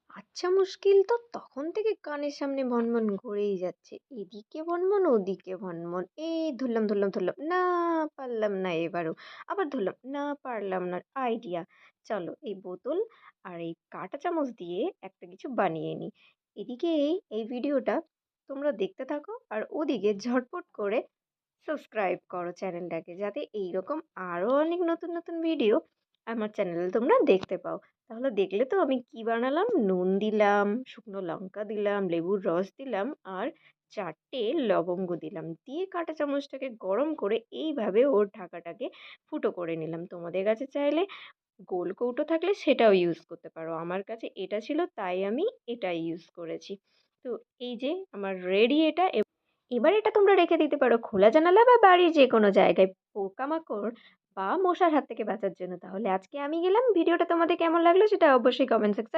আচ্ছা মুশকিল তো তখন থেকে কানের সামনে ভনভন করেই যাচ্ছে। এদিকে ভনভন, ওদিকে ভনভন। এই ধরলাম, ধরলাম, ধরলাম। না পারলাম না এবারও। আবার ধরলাম, না পারলাম না। আইডিয়া। চলো এই বোতল আর এই কাঁটা চামচ দিয়ে একটা কিছু বানিয়ে নিই। এদিকে এই ভিডিওটা তোমরা দেখতে থাকো আর ওদিকে ঝটপট করে সাবস্ক্রাইব করো চ্যানেলটাকে যাতে এইরকম আরও অনেক নতুন নতুন ভিডিও আমার চ্যানেলে তোমরা দেখতে পাও। তাহলে দেখলে তো আমি কি বানালাম, নুন দিলাম, শুকনো লঙ্কা দিলাম, লেবুর রস দিলাম আর 4টে লবঙ্গ দিলাম, দিয়ে কাঁটা চামচটাকে গরম করে এইভাবে ওর ঢাকাটাকে ফুটো করে নিলাম। তোমাদের কাছে চাইলে গোল কৌটো থাকলে সেটাও ইউজ করতে পারো, আমার কাছে এটা ছিল তাই আমি এটা ইউজ করেছি। তো এই যে আমার রেডি এটা। এবার এটা তোমরা রেখে দিতে পারো খোলা জানালা বা বাড়ির যে কোনো জায়গায় পোকামাকড় বা মশার হাত থেকে বাঁচার জন্য। তাহলে আজকে আমি গেলাম। ভিডিওটা তোমাদের কেমন লাগলো সেটা অবশ্যই কমেন্ট সেকশনে